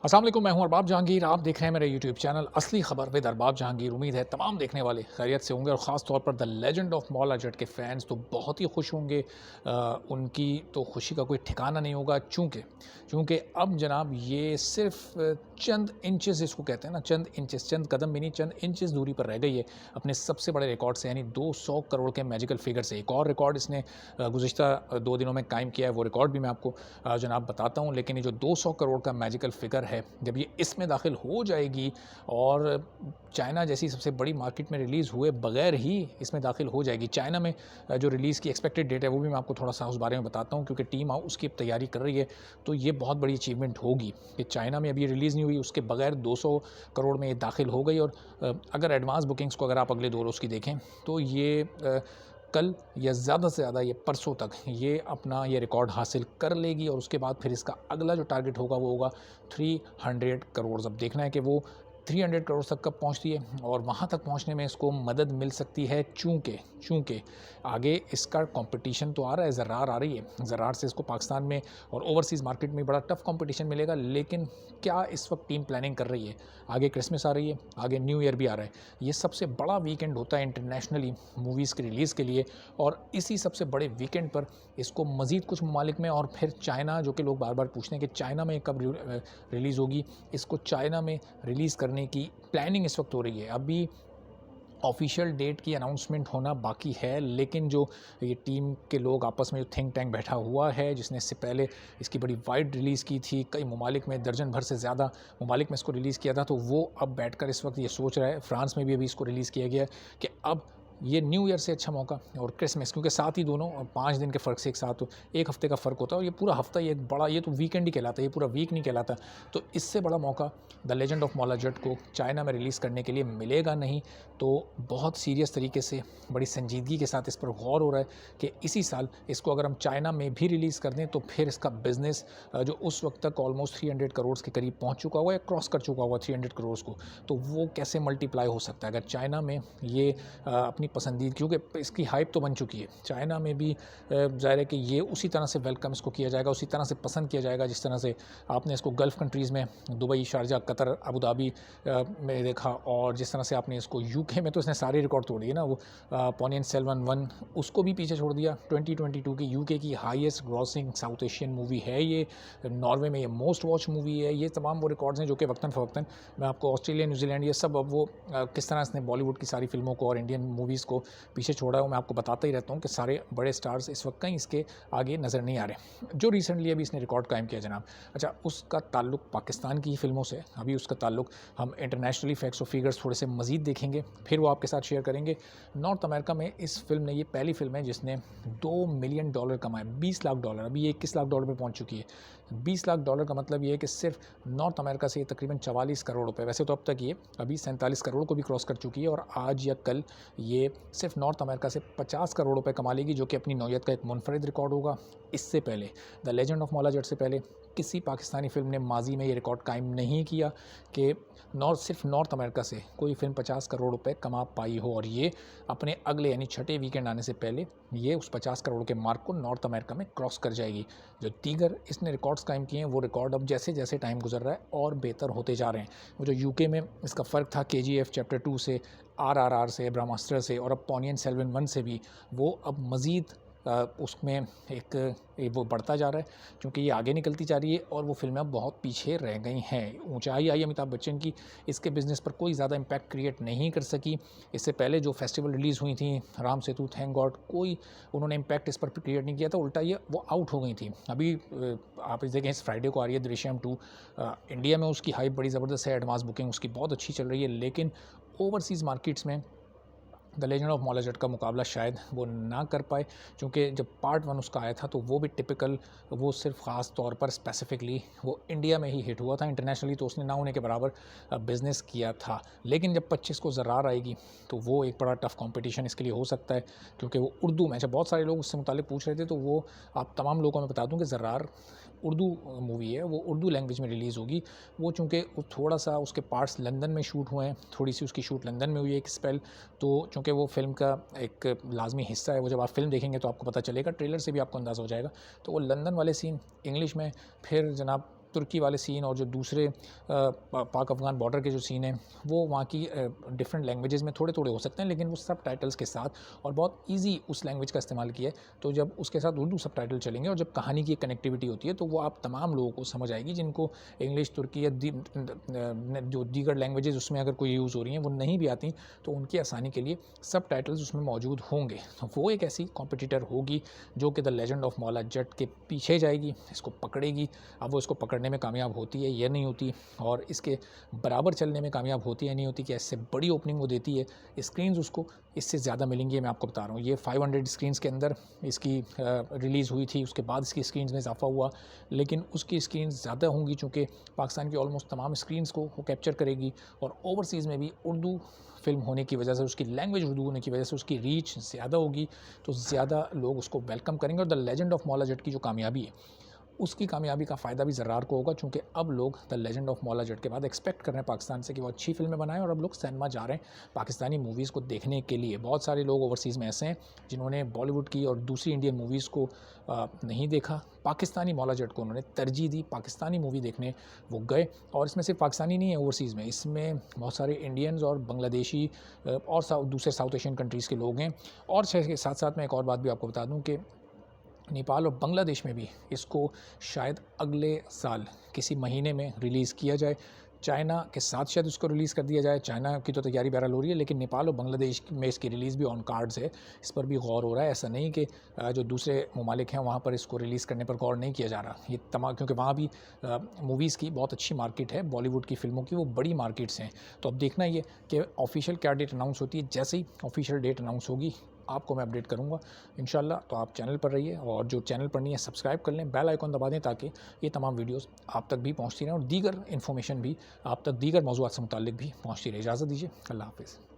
अस्सलाम वालेकुम, मैं हूं अरबाब जहांगीर। आप देख रहे हैं मेरा यूट्यूब चैनल असली खबर विद अरबाब जहांगीर। उम्मीद है तमाम देखने वाले खैरियत से होंगे और ख़ास तौर पर the legend of Maula Jatt के फ़ैन्स तो बहुत ही खुश होंगे। उनकी तो खुशी का कोई ठिकाना नहीं होगा, चूँकि चूँकि अब जनाब ये सिर्फ चंद इंचेस इसको कहते हैं ना, चंद इंचेस, चंद कदम भी नहीं, चंद इंचेस दूरी पर रह गई है अपने सबसे बड़े रिकॉर्ड से, यानी 200 करोड़ के मैजिकल फिगर से। एक और रिकॉर्ड इसने गुज़िश्ता 2 दिनों में कायम किया है, वो रिकॉर्ड भी मैं आपको जनाब बताता हूँ। लेकिन ये जो 200 करोड़ का मैजिकल फिगर है, जब ये इसमें दाखिल हो जाएगी और चाइना जैसी सबसे बड़ी मार्केट में रिलीज़ हुए बगैर ही इसमें दाखिल हो जाएगी। चाइना में जो रिलीज़ की एक्सपेक्टेड डेट है वो भी मैं आपको थोड़ा-सा उस बारे में बताता हूँ, क्योंकि टीम उसकी तैयारी कर रही है। तो ये बहुत बड़ी अचीवमेंट होगी कि चाइना में अभी रिलीज़ नहीं हुई, उसके बगैर 200 करोड़ में ये दाखिल हो गई। और अगर एडवांस बुकिंग्स को अगर आप अगले 2 रोज़ की देखें तो ये कल या ज़्यादा से ज़्यादा ये परसों तक ये अपना ये रिकॉर्ड हासिल कर लेगी और उसके बाद फिर इसका अगला जो टारगेट होगा वो होगा 300 करोड़। अब देखना है कि वो 300 करोड़ तक कब पहुंचती है और वहां तक पहुंचने में इसको मदद मिल सकती है, चूँकि चूँकि आगे इसका कंपटीशन तो आ रहा है, ज़रार आ रही है। ज़रार से इसको पाकिस्तान में और ओवरसीज़ मार्केट में बड़ा टफ कंपटीशन मिलेगा। लेकिन क्या इस वक्त टीम प्लानिंग कर रही है, आगे क्रिसमस आ रही है, आगे न्यू ईयर भी आ रहा है। ये सबसे बड़ा वीकेंड होता है इंटरनेशनली मूवीज़ की रिलीज़ के लिए, और इसी सबसे बड़े वीकेंड पर इसको मज़ीद कुछ ममालिक में और फिर चाइना, जो कि लोग बार बार पूछते हैं कि चाइना में कब रिलीज़ होगी, इसको चाइना में रिलीज़ करने की प्लानिंग इस वक्त हो रही है। अभी ऑफिशियल डेट की अनाउंसमेंट होना बाकी है, लेकिन जो ये टीम के लोग आपस में जो थिंक टैंक बैठा हुआ है, जिसने इससे पहले इसकी बड़ी वाइड रिलीज़ की थी, कई ममालिक में, दर्जन भर से ज़्यादा ममालिक में इसको रिलीज़ किया था, तो वो अब बैठकर इस वक्त ये सोच रहा है। फ्रांस में भी अभी इसको रिलीज़ किया गया कि अब ये न्यू ईयर से अच्छा मौका और क्रिसमस, क्योंकि साथ ही दोनों 5 दिन के फ़र्क से एक साथ, 1 हफ़्ते का फ़र्क होता है और ये पूरा हफ़्ता, ये एक बड़ा, ये तो वीकेंड ही कहलाता है, ये पूरा वीक नहीं कहलाता। तो इससे बड़ा मौका the legend of Maula Jatt को चाइना में रिलीज़ करने के लिए मिलेगा नहीं। तो बहुत सीरियस तरीके से, बड़ी संजीदगी के साथ इस पर गौर हो रहा है कि इसी साल इसको अगर हम चाइना में भी रिलीज़ कर दें तो फिर इसका बिज़नेस जो उस वक्त तक ऑलमोस्ट 300 करोड़ के करीब पहुंच चुका हुआ या क्रॉस कर चुका हुआ 300 करोड़ को, तो वो कैसे मल्टीप्लाई हो सकता है अगर चाइना में ये अपनी पसंदीद, क्योंकि इसकी हाइप तो बन चुकी है चाइना में भी। ज़ाहिर है कि ये उसी तरह से वेलकम इसको किया जाएगा, उसी तरह से पसंद किया जाएगा जिस तरह से आपने इसको गल्फ़ कंट्रीज़ में Dubai, Sharjah, Qatar, Abu Dhabi में देखा, और जिस तरह से आपने इसको यूके में, तो इसने सारे रिकॉर्ड तोड़ दिए ना। वो पोनियन सेल्वन 1 उसको भी पीछे छोड़ दिया। 2022 की यूके की highest grossing south Asian movie है ये। नॉर्वे में ये मोस्ट वॉच मूवी है। ये तमाम वो रिकॉर्ड्स हैं जो कि वक्तन फ़वक्तन मैं आपको ऑस्ट्रेलिया, न्यूजीलैंड, ये सब, अब वो किस तरह इसने बॉलीवुड की सारी फिल्मों को और इंडियन मूवीज़ को पीछे छोड़ा है, वो मैं आपको बताता ही रहता हूँ कि सारे बड़े स्टार्स इस वक्त कहीं इसके आगे नज़र नहीं आ रहे। जो रिसेंटली अभी इसने रिकॉर्ड कायम किया जनाब, अच्छा, उसका ताल्लुक पाकिस्तान की फिल्मों से, अभी उसका ताल्लुक हम इंटरनेशनली फैक्ट्स और फिगर्स थोड़े से मज़ीद देखेंगे, फिर वो आपके साथ शेयर करेंगे। नॉर्थ अमेरिका में इस फिल्म ने, ये पहली फिल्म है जिसने $2 मिलियन कमाए, $20 लाख। अभी ये $21 लाख पे पहुंच चुकी है। $20 लाख का मतलब ये है कि सिर्फ नॉर्थ अमेरिका से ये तकरीबन 44 करोड़ रुपए, वैसे तो अब तक ये अभी 47 करोड़ को भी क्रॉस कर चुकी है, और आज या कल ये सिर्फ नॉर्थ अमेरिका से 50 करोड़ रुपए कमा लेगी, जो कि अपनी नौयत का एक मुनफरिद रिकॉर्ड होगा। इससे पहले, the legend of Maula Jatt से पहले किसी पाकिस्तानी फ़िल्म ने माजी में ये रिकॉर्ड कायम नहीं किया कि सिर्फ नॉर्थ अमेरिका से कोई फ़िल्म 50 करोड़ रुपए कमा पाई हो, और ये अपने अगले यानी छठे वीकेंड आने से पहले ये उस 50 करोड़ के मार्क को नॉर्थ अमेरिका में क्रॉस कर जाएगी। जो दीगर इसने रिकॉर्ड्स कायम किए हैं, वो रिकॉर्ड अब जैसे जैसे टाइम गुजर रहा है और बेहतर होते जा रहे हैं। वो जो यूके में इसका फ़र्क था KGF चैप्टर 2 से, RRR से, ब्रह्मास्त्र से, और अब पोनियन सेल्वन 1 से भी, वो अब मज़ीद उसमें वो बढ़ता जा रहा है, क्योंकि ये आगे निकलती जा रही है और वो फिल्में अब बहुत पीछे रह गई हैं। ऊंचाई आई अमिताभ बच्चन की, इसके बिज़नेस पर कोई ज़्यादा इम्पैक्ट क्रिएट नहीं कर सकी। इससे पहले जो फेस्टिवल रिलीज़ हुई थी, राम सेतु, थैंक गॉड, कोई उन्होंने इम्पैक्ट इस पर क्रिएट नहीं किया था, उल्टा ये वो आउट हो गई थी। अभी आप इस देखें, इस फ्राइडे को आ रही है दृश्यम 2। इंडिया में उसकी हाइप बड़ी ज़बरदस्त है, एडवांस बुकिंग उसकी बहुत अच्छी चल रही है, लेकिन ओवरसीज़ मार्केट्स में the legend of Maula Jatt का मुकाबला शायद वो ना कर पाए, क्योंकि जब पार्ट 1 उसका आया था तो वो भी टिपिकल, वो सिर्फ ख़ास तौर पर स्पेसिफिकली वो इंडिया में ही हिट हुआ था, इंटरनेशनली तो उसने ना होने के बराबर बिज़नेस किया था। लेकिन जब 25 को ज़रार आएगी तो वो एक बड़ा टफ कंपटीशन इसके लिए हो सकता है, क्योंकि वो उर्दू में, जब बहुत सारे लोग उससे मुताल्लिक़ पूछ रहे थे, तो वो आप तमाम लोगों को मैं बता दूं कि ज़रार उर्दू मूवी है, वो उर्दू लैंग्वेज में रिलीज़ होगी। वो चूँकि थोड़ा सा उसके पार्ट्स लंदन में शूट हुए हैं, थोड़ी सी उसकी शूट लंदन में हुई है एक स्पेल, तो चूँकि वो फ़िल्म का एक लाजमी हिस्सा है, वो जब आप फ़िल्म देखेंगे तो आपको पता चलेगा, ट्रेलर से भी आपको अंदाज़ा हो जाएगा। तो वो लंदन वाले सीन इंग्लिश में, फिर जनाब तुर्की वाले सीन और जो दूसरे पाक अफ़गान बॉर्डर के जो सीन हैं वो वहाँ की डिफरेंट लैंग्वेजेज़ में थोड़े थोड़े हो सकते हैं, लेकिन वो सब टाइटल्स के साथ और बहुत ईजी उस लैंग्वेज का इस्तेमाल किया है। तो जब उसके साथ उर्दू सब टाइटल चलेंगे और जब कहानी की कनेक्टिविटी होती है तो वो आप तमाम लोगों को समझ आएगी जिनको इंग्लिश, तुर्की या जो दीगर लैंग्वेजेज़ उसमें अगर कोई यूज़ हो रही हैं वो नहीं भी आती, तो उनकी आसानी के लिए सब टाइटल्स उसमें मौजूद होंगे। तो वो एक ऐसी कॉम्पिटिटर होगी जो कि the legend of Maula Jatt के पीछे जाएगी, इसको पकड़ेगी। अब वो इसको पकड़ने में कामयाब होती है या नहीं होती, और इसके बराबर चलने में कामयाब होती है नहीं होती, कि इससे बड़ी ओपनिंग वो देती है, स्क्रीन्स उसको इससे ज़्यादा मिलेंगी। मैं आपको बता रहा हूँ, ये 500 स्क्रीन्स के अंदर इसकी रिलीज़ हुई थी, उसके बाद इसकी स्क्रीन्स में इजाफा हुआ, लेकिन उसकी स्क्रीन्स ज़्यादा होंगी चूँकि पाकिस्तान की ऑलमोस्ट तमाम स्क्रीन्स को वो कैप्चर करेगी। और ओवरसीज़ में भी उर्दू फ़िल्म होने की वजह से, उसकी लैंग्वेज उर्दू होने की वजह से उसकी रीच ज़्यादा होगी, तो ज़्यादा लोग उसको वेलकम करेंगे। और the legend of Maula Jatt की जो कामयाबी है, उसकी कामयाबी का फ़ायदा भी ज़र्रार को होगा, चूँकि अब लोग the legend of Maula Jatt के बाद एक्सपेक्ट कर रहे हैं पाकिस्तान से कि वो अच्छी फ़िल्में बनाएं, और अब लोग सिनेमा जा रहे हैं पाकिस्तानी मूवीज़ को देखने के लिए। बहुत सारे लोग ओवरसीज़ में ऐसे हैं जिन्होंने बॉलीवुड की और दूसरी इंडियन मूवीज़ को नहीं देखा, पाकिस्तानी मौला जट को उन्होंने तरजीह दी, पाकिस्तानी मूवी देखने वो गए। और इसमें सिर्फ पाकिस्तानी नहीं है ओवरसीज़ में, इसमें बहुत सारे इंडियंस और बांग्लादेशी और दूसरे साउथ एशियन कंट्रीज़ के लोग हैं। और साथ साथ मैं एक और बात भी आपको बता दूं कि नेपाल और बांग्लादेश में भी इसको शायद अगले साल किसी महीने में रिलीज़ किया जाए। चाइना के साथ शायद उसको रिलीज़ कर दिया जाए, चाइना की तो तैयारी बहरहाल हो रही है, लेकिन नेपाल और बांग्लादेश में इसकी रिलीज़ भी ऑन कार्ड्स है। इस पर भी गौर हो रहा है, ऐसा नहीं कि जो दूसरे ममालिक हैं वहाँ पर इसको रिलीज़ करने पर गौर नहीं किया जा रहा। ये तमाम, क्योंकि वहाँ भी मूवीज़ की बहुत अच्छी मार्केट है, बॉलीवुड की फ़िल्मों की वो बड़ी मार्केट्स हैं। तो अब देखना ये कि ऑफिशियल क्या डेट अनाउंस होती है, जैसे ही ऑफिशियल डेट अनाउंस होगी आपको मैं अपडेट करूँगा इंशाल्लाह। तो आप चैनल पर रहिए, और जो चैनल पर नहीं है सब्सक्राइब कर लें, बेल आइकॉन दबा दें, ताकि ये तमाम वीडियोस आप तक भी पहुँचती रहें और दीगर इन्फॉर्मेशन भी आप तक, दीगर मौज़ूआत से मुताल्लिक भी पहुँचती रहे। इजाज़त दीजिए, अल्लाह हाफ़िज़।